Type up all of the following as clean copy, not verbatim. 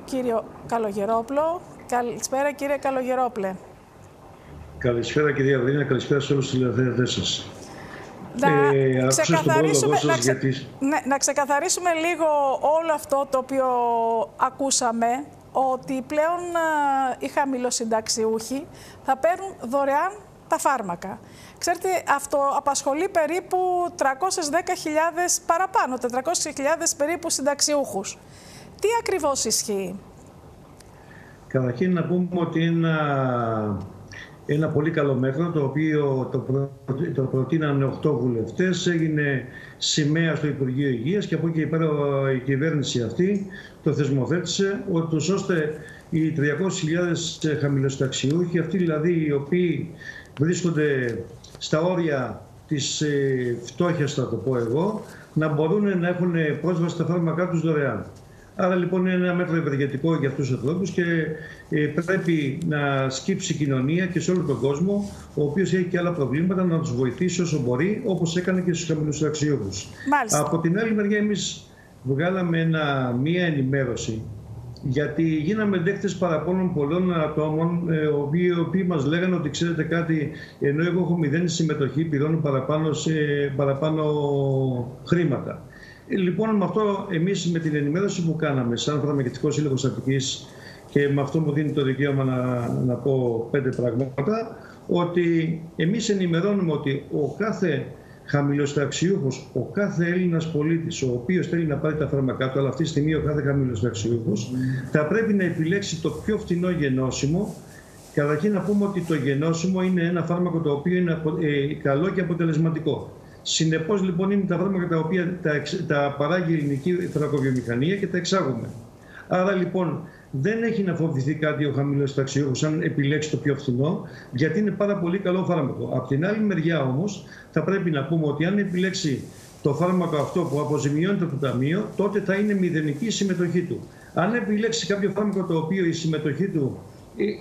Κύριο Καλογερόπλο. Καλησπέρα, κύριε Καλογερόπλε. Καλησπέρα, κυρία Βρίνα. Καλησπέρα σε όλους τους τηλεθεατές σας. Να ξεκαθαρίσουμε λίγο όλο αυτό το οποίο ακούσαμε, ότι πλέον οι χαμηλοσυνταξιούχοι θα παίρνουν δωρεάν τα φάρμακα. Ξέρετε, αυτό απασχολεί περίπου 310.000 παραπάνω, 400.000 περίπου συνταξιούχους. Τι ακριβώς ισχύει? Καταρχήν να πούμε ότι ένα πολύ καλό μέτρο, το οποίο το προτείνανε 8 βουλευτές, έγινε σημαία στο Υπουργείο Υγείας και από εκεί πέρα η κυβέρνηση αυτή το θεσμοθέτησε, ώστε οι 300.000 χαμηλοσυνταξιούχοι, αυτοί δηλαδή οι οποίοι βρίσκονται στα όρια της φτώχειας, θα το πω εγώ, να μπορούν να έχουν πρόσβαση στα φάρμακά τους δωρεάν. Άρα λοιπόν είναι ένα μέτρο ευεργετικό για αυτούς τους ανθρώπους και πρέπει να σκύψει η κοινωνία και σε όλο τον κόσμο, ο οποίος έχει και άλλα προβλήματα, να τους βοηθήσει όσο μπορεί, όπως έκανε και στους χαμηλοσυνταξιούχους. Από την άλλη μεριά, εμείς βγάλαμε μία ενημέρωση, γιατί γίναμε δέχτες παραπώνων πολλών ατόμων, οι οποίοι μας λέγανε ότι ξέρετε κάτι, ενώ εγώ έχω μηδέν συμμετοχή, πληρώνω παραπάνω χρήματα. Λοιπόν, με αυτό εμείς με την ενημέρωση που κάναμε σαν Φαρμακευτικός Σύλλογος Αττικής, και με αυτό μου δίνει το δικαίωμα να πω 5 πράγματα, ότι εμείς ενημερώνουμε ότι ο κάθε χαμηλοσυνταξιούχος, ο κάθε Έλληνας πολίτης, ο οποίος θέλει να πάρει τα φάρμακά του, αλλά αυτή τη στιγμή ο κάθε χαμηλοσυνταξιούχος θα πρέπει να επιλέξει το πιο φθηνό γενώσιμο. Καταρχήν να πούμε ότι το γενώσιμο είναι ένα φάρμακο το οποίο είναι καλό και αποτελεσματικό. Συνεπώς λοιπόν είναι τα φάρμακα τα οποία τα παράγει η ελληνική φαρμακοβιομηχανία και τα εξάγουμε. Άρα λοιπόν δεν έχει να φοβηθεί κάτι ο χαμηλοσυνταξιούχος αν επιλέξει το πιο φθηνό, γιατί είναι πάρα πολύ καλό φάρμακο. Από την άλλη μεριά όμως θα πρέπει να πούμε ότι αν επιλέξει το φάρμακο αυτό που αποζημιώνεται από το ταμείο, τότε θα είναι μηδενική η συμμετοχή του. Αν επιλέξει κάποιο φάρμακο το οποίο η συμμετοχή του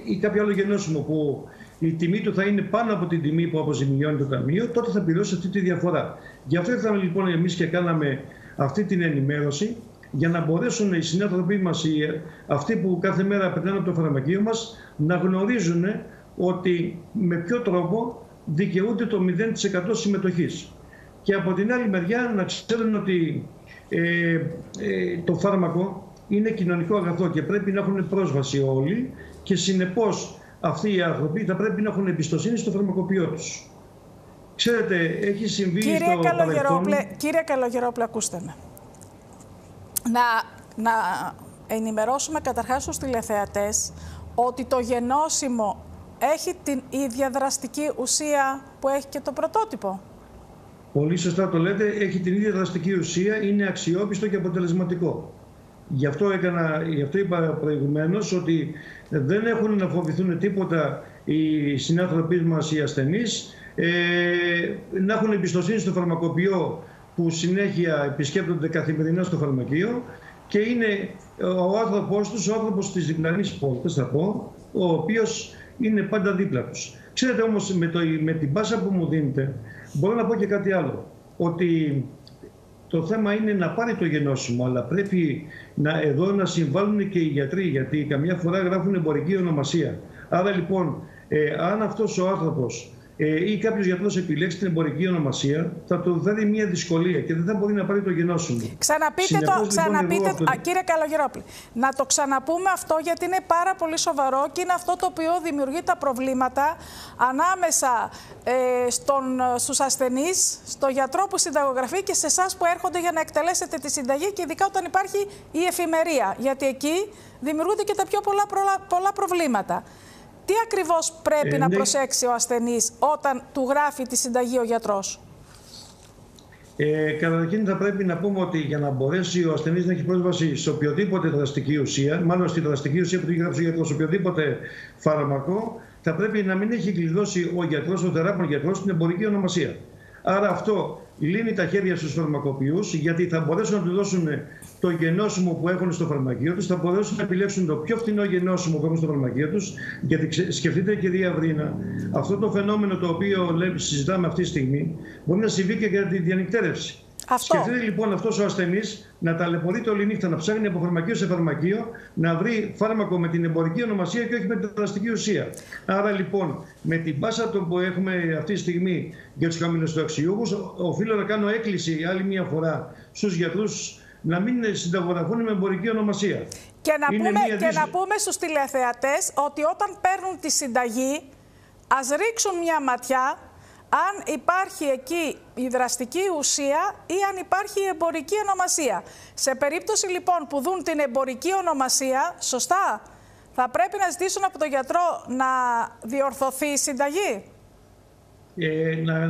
ή κάποιο άλλο γενώσιμο που η τιμή του θα είναι πάνω από την τιμή που αποζημιώνει το ταμείο, τότε θα πληρώσει αυτή τη διαφορά. Γι' αυτό ήρθαμε λοιπόν εμείς και κάναμε αυτή την ενημέρωση, για να μπορέσουν οι συνάνθρωποι μας, αυτοί που κάθε μέρα περνάνε από το φαρμακείο μας, να γνωρίζουν ότι με ποιο τρόπο δικαιούνται το 0% συμμετοχής. Και από την άλλη μεριά να ξέρουν ότι το φάρμακο είναι κοινωνικό αγαθό και πρέπει να έχουν πρόσβαση όλοι, και συνεπώς αυτοί οι άνθρωποι θα πρέπει να έχουν εμπιστοσύνη στο φαρμακοποιό τους. Ξέρετε, έχει συμβεί στο παρελθόν... Κύριε Καλογερόπλε, ακούστε με. Να ενημερώσουμε καταρχάς στους τηλεθεατές ότι το γενώσιμο έχει την ίδια δραστική ουσία που έχει και το πρωτότυπο. Πολύ σωστά το λέτε, έχει την ίδια δραστική ουσία, είναι αξιόπιστο και αποτελεσματικό. Γι' αυτό είπα προηγουμένως ότι δεν έχουν να φοβηθούν τίποτα οι συνάνθρωποι μας, οι ασθενείς, να έχουν εμπιστοσύνη στο φαρμακοποιό που συνέχεια επισκέπτονται καθημερινά στο φαρμακείο, και είναι ο άνθρωπός τους, ο άνθρωπος της διπλανής πόρτας, θα πω, ο οποίος είναι πάντα δίπλα τους. Ξέρετε όμως, με την πάσα που μου δίνετε, μπορώ να πω και κάτι άλλο, ότι το θέμα είναι να πάρει το γενώσιμο, αλλά πρέπει εδώ να συμβάλλουν και οι γιατροί, γιατί καμιά φορά γράφουν εμπορική ονομασία. Άρα λοιπόν, αν αυτός ο άνθρωπος ή κάποιος γιατρός επιλέξει την εμπορική ονομασία, θα του φέρει μια δυσκολία και δεν θα μπορεί να πάρει το γενώσιμο. Ξαναπείτε, κύριε Καλογερόπλε, να το ξαναπούμε αυτό, γιατί είναι πάρα πολύ σοβαρό και είναι αυτό το οποίο δημιουργεί τα προβλήματα ανάμεσα στους ασθενείς, στο γιατρό που συνταγογραφεί και σε εσάς που έρχονται για να εκτελέσετε τη συνταγή, και ειδικά όταν υπάρχει η εφημερία, γιατί εκεί δημιουργούνται και τα πιο πολλά προβλήματα. Τι ακριβώς πρέπει να προσέξει ο ασθενής όταν του γράφει τη συνταγή ο γιατρός? Καταρχήν θα πρέπει να πούμε ότι για να μπορέσει ο ασθενής να έχει πρόσβαση σε οποιοδήποτε δραστική ουσία, μάλλον στη δραστική ουσία που του έχει γράψει ο γιατρός, σε οποιοδήποτε φάρμακο, θα πρέπει να μην έχει κλειδώσει ο γιατρός, ο θεράπων γιατρός, την εμπορική ονομασία. Άρα αυτό λύνει τα χέρια στους φαρμακοποιούς, γιατί θα μπορέσουν να του δώσουν το γενώσιμο που έχουν στο φαρμακείο τους, θα μπορέσουν να επιλέξουν το πιο φθηνό γενώσιμο που έχουν στο φαρμακείο τους. Γιατί σκεφτείτε, κυρία Βρίνα, αυτό το φαινόμενο το οποίο συζητάμε αυτή τη στιγμή μπορεί να συμβεί και για τη διανυκτέρευση. Σκεφτείτε λοιπόν αυτός ο ασθενής να ταλαιπωρείται όλη νύχτα, να ψάχνει από φαρμακείο σε φαρμακείο, να βρει φάρμακο με την εμπορική ονομασία και όχι με την δραστική ουσία. Άρα λοιπόν, με την πάσα που έχουμε αυτή τη στιγμή για τους χαμηλοστοαξιούχους, οφείλω να κάνω έκκληση άλλη μια φορά στους γιατρούς να μην συνταγογραφούν με εμπορική ονομασία. Και να πούμε στους τηλεθεατές ότι όταν παίρνουν τη συνταγή, ας ρίξουν μια ματιά αν υπάρχει εκεί η δραστική ουσία ή αν υπάρχει η εμπορική ονομασία. Σε περίπτωση λοιπόν που δουν την εμπορική ονομασία, σωστά, θα πρέπει να ζητήσουν από τον γιατρό να διορθωθεί η συνταγή.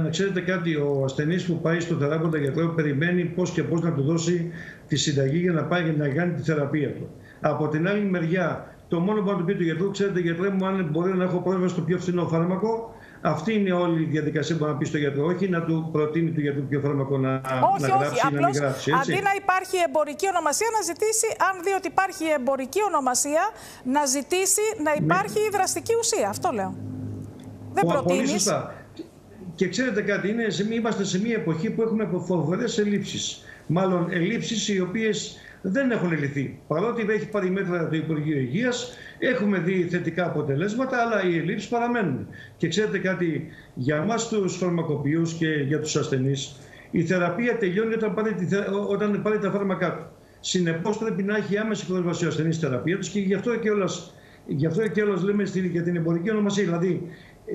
Να ξέρετε κάτι, ο ασθενής που πάει στο θεράποντα γιατρό περιμένει πώς και πώς να του δώσει τη συνταγή για να πάει να κάνει τη θεραπεία του. Από την άλλη μεριά, το μόνο που να του πει του γιατρού, ξέρετε γιατρέ μου, αν μπορεί να έχω πρόσβαση στο πιο φθηνό φάρμακο, αυτή είναι όλη η διαδικασία που να πει στο γιατρό, όχι να του προτείνει του γιατρού ποιο φάρμακο να γράψει ή να μην γράψει. Έτσι. Αντί να υπάρχει εμπορική ονομασία, να ζητήσει, αν δει ότι υπάρχει εμπορική ονομασία, να ζητήσει να υπάρχει η δραστική ουσία. Αυτό λέω. Δεν προτείνεις. Πολύ σωστά. Και ξέρετε κάτι, είμαστε σε μια εποχή που έχουμε φοβερές ελλείψεις. Μάλλον ελλείψεις οι οποίες δεν έχουν λυθεί. Παρότι έχει πάρει μέτρα το Υπουργείο Υγείας, έχουμε δει θετικά αποτελέσματα, αλλά οι ελλείψεις παραμένουν. Και ξέρετε κάτι, για εμάς τους φαρμακοποιούς και για τους ασθενείς, η θεραπεία τελειώνει όταν πάρει τα φάρμακά του. Συνεπώς πρέπει να έχει άμεση πρόσβαση ο ασθενής στη θεραπεία τους και γι' αυτό και όλας λέμε για την εμπορική ονομασία. Δηλαδή,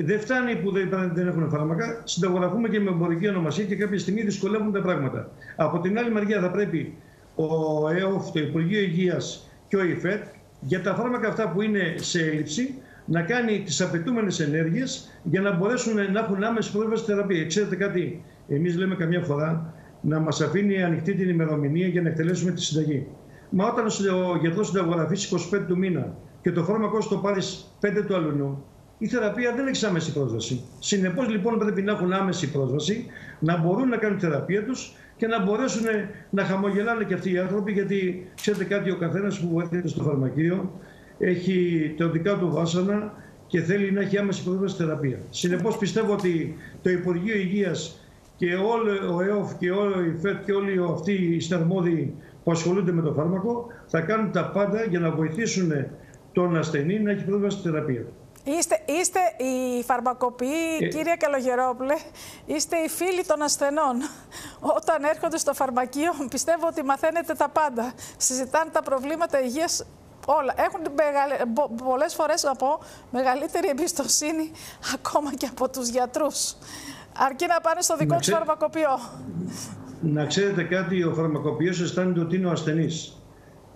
δεν φτάνει που δεν έχουν φάρμακα, συνταγογραφούμε και με εμπορική ονομασία και κάποια στιγμή δυσκολεύουν τα πράγματα. Από την άλλη μεριά θα πρέπει ο ΕΟΦ, το Υπουργείο Υγείας και ο ΙΦΕΤ για τα φάρμακα αυτά που είναι σε έλλειψη να κάνει τις απαιτούμενες ενέργειες για να μπορέσουν να έχουν άμεση πρόσβαση στη θεραπεία. Ξέρετε κάτι, εμείς λέμε καμιά φορά να μας αφήνει ανοιχτή την ημερομηνία για να εκτελέσουμε τη συνταγή. Μα όταν ο γιατρός συνταγογραφήσει 25 του μήνα και το φάρμακό σου το πάρεις 5 του αλουνού, η θεραπεία δεν έχει άμεση πρόσβαση. Συνεπώς λοιπόν πρέπει να έχουν άμεση πρόσβαση, να μπορούν να κάνουν τη θεραπεία τους και να μπορέσουν να χαμογελάνε και αυτοί οι άνθρωποι, γιατί ξέρετε κάτι, ο καθένας που έρχεται στο φαρμακείο έχει τα δικά του βάσανα και θέλει να έχει άμεση πρόσβαση στη θεραπεία. Συνεπώς πιστεύω ότι το Υπουργείο Υγείας και όλο ο ΕΟΦ και όλο η ΦΕΤ και όλοι αυτοί οι συναρμόδιοι που ασχολούνται με το φάρμακο θα κάνουν τα πάντα για να βοηθήσουν τον ασθενή να έχει πρόσβαση στη θεραπεία. Είστε οι φαρμακοποιοί, κύριε Καλογερόπουλε, είστε οι φίλοι των ασθενών. Όταν έρχονται στο φαρμακείο, πιστεύω ότι μαθαίνετε τα πάντα. Συζητάνε τα προβλήματα υγείας όλα. Έχουν πολλές φορές να πω μεγαλύτερη εμπιστοσύνη ακόμα και από τους γιατρούς. Αρκεί να πάνε στο δικό τους φαρμακοποιό. Να ξέρετε κάτι, ο φαρμακοποιός αισθάνεται ότι είναι ο ασθενής.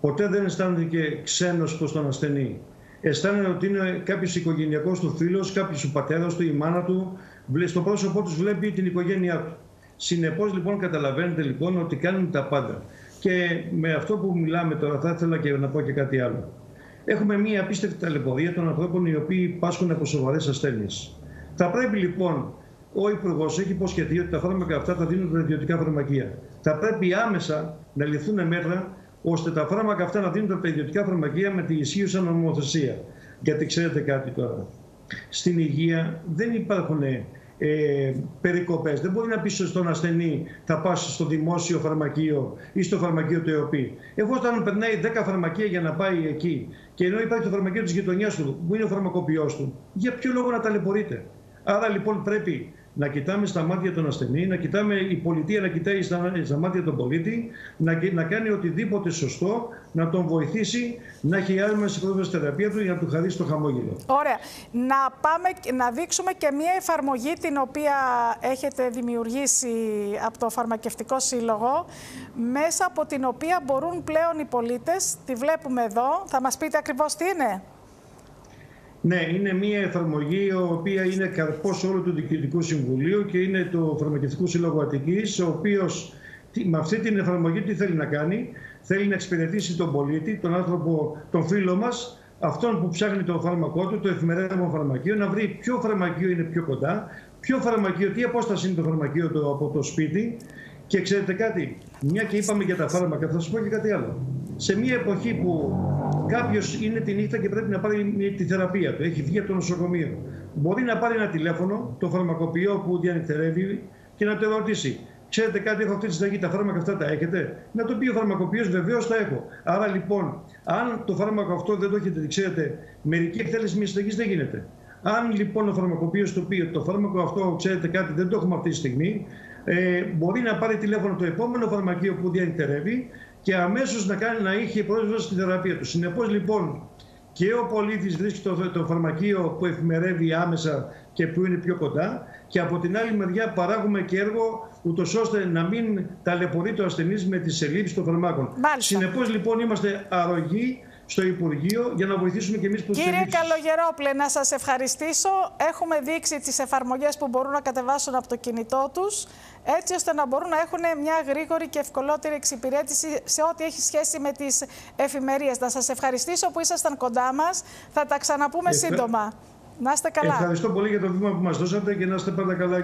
Ποτέ δεν αισθάνεται και ξένος προς τον ασθενή. Αισθάνεται ότι είναι κάποιος οικογενειακός του φίλος, κάποιος ο πατέρας του, η μάνα του, στο πρόσωπό τους βλέπει την οικογένειά του. Συνεπώς λοιπόν καταλαβαίνετε λοιπόν ότι κάνουν τα πάντα. Και με αυτό που μιλάμε τώρα θα ήθελα και να πω και κάτι άλλο. Έχουμε μία απίστευτη ταλαιπωρία των ανθρώπων οι οποίοι πάσχουν από σοβαρές ασθένειες. Θα πρέπει λοιπόν, ο Υπουργός έχει υποσχεθεί ότι τα φάρμακα αυτά θα δίνουν τα ιδιωτικά φαρμακεία. Θα πρέπει άμεσα να ληφθούν μέτρα ώστε τα φάρμακα αυτά να δίνονται από τα ιδιωτικά φαρμακεία με τη ισχύουσα νομοθεσία. Γιατί ξέρετε κάτι τώρα, στην υγεία δεν υπάρχουν περικοπές. Δεν μπορεί να πεις στον ασθενή θα πας στο δημόσιο φαρμακείο ή στο φαρμακείο του ΕΟΠΗ. Εφόσον περνάει 10 φαρμακεία για να πάει εκεί και ενώ υπάρχει το φαρμακείο της γειτονιάς του που είναι ο φαρμακοποιός του, για ποιο λόγο να ταλαιπωρείται? Άρα λοιπόν πρέπει να κοιτάμε στα μάτια τον ασθενή, να κοιτάμε η πολιτεία να κοιτάει στα μάτια τον πολίτη, να κάνει οτιδήποτε σωστό, να τον βοηθήσει να έχει άμεση πρόσβαση στη θεραπεία του για να του χαρίσει το χαμόγελο. Ωραία. Να δείξουμε και μια εφαρμογή την οποία έχετε δημιουργήσει από το Φαρμακευτικό Σύλλογο, μέσα από την οποία μπορούν πλέον οι πολίτες, τη βλέπουμε εδώ, θα μας πείτε ακριβώς τι είναι? Ναι, είναι μια εφαρμογή η οποία είναι καρπός όλου του Διοικητικού Συμβουλίου και είναι το Φαρμακευτικό Σύλλογο Αττικής, ο οποίος με αυτή την εφαρμογή τι θέλει να κάνει? Θέλει να εξυπηρετήσει τον πολίτη, τον άνθρωπο, τον φίλο μας, αυτόν που ψάχνει το φάρμακό του, το εφημερεύον φαρμακείο, να βρει ποιο φαρμακείο είναι πιο κοντά, ποιο φαρμακείο, τι απόσταση είναι το φαρμακείο του από το σπίτι. Και ξέρετε κάτι, μια και είπαμε για τα φάρμακα, θα σας πω και κάτι άλλο. Σε μια εποχή που κάποιος είναι τη νύχτα και πρέπει να πάρει τη θεραπεία του, έχει βγει από το νοσοκομείο, μπορεί να πάρει ένα τηλέφωνο, το φαρμακοποιό που διανυκτερεύει και να το ρωτήσει: Ξέρετε κάτι, έχω αυτή τη συνταγή, τα φάρμακα αυτά τα έχετε? Να το πει ο φαρμακοποιός, βεβαίως τα έχω. Άρα λοιπόν, αν το φάρμακο αυτό δεν το έχετε, ξέρετε, μερική εκτέλεση μιας συνταγής δεν γίνεται. Αν λοιπόν ο φαρμακοποιός του πει ότι το φάρμακο αυτό, ξέρετε κάτι, δεν το έχουμε αυτή τη στιγμή, μπορεί να πάρει τηλέφωνο το επόμενο φαρμακείο που διανυτερεύει και αμέσως να είχε πρόσβαση στη θεραπεία του. Συνεπώς λοιπόν, και ο πολίτης βρίσκει το φαρμακείο που εφημερεύει άμεσα και που είναι πιο κοντά, και από την άλλη μεριά παράγουμε και έργο ούτως ώστε να μην ταλαιπωρεί το ασθενής με τις ελλείψεις των φαρμάκων. Συνεπώς λοιπόν είμαστε αρρωγοί στο Υπουργείο για να βοηθήσουμε και εμείς που Κύριε Καλογερόπλε, να σας ευχαριστήσω. Έχουμε δείξει τις εφαρμογές που μπορούν να κατεβάσουν από το κινητό τους, έτσι ώστε να μπορούν να έχουν μια γρήγορη και ευκολότερη εξυπηρέτηση σε ό,τι έχει σχέση με τις εφημερίες. Να σας ευχαριστήσω που ήσασταν κοντά μας. Θα τα ξαναπούμε σύντομα. Να είστε καλά. Ευχαριστώ πολύ για το βήμα που μας δώσατε και να είστε πάντα καλά.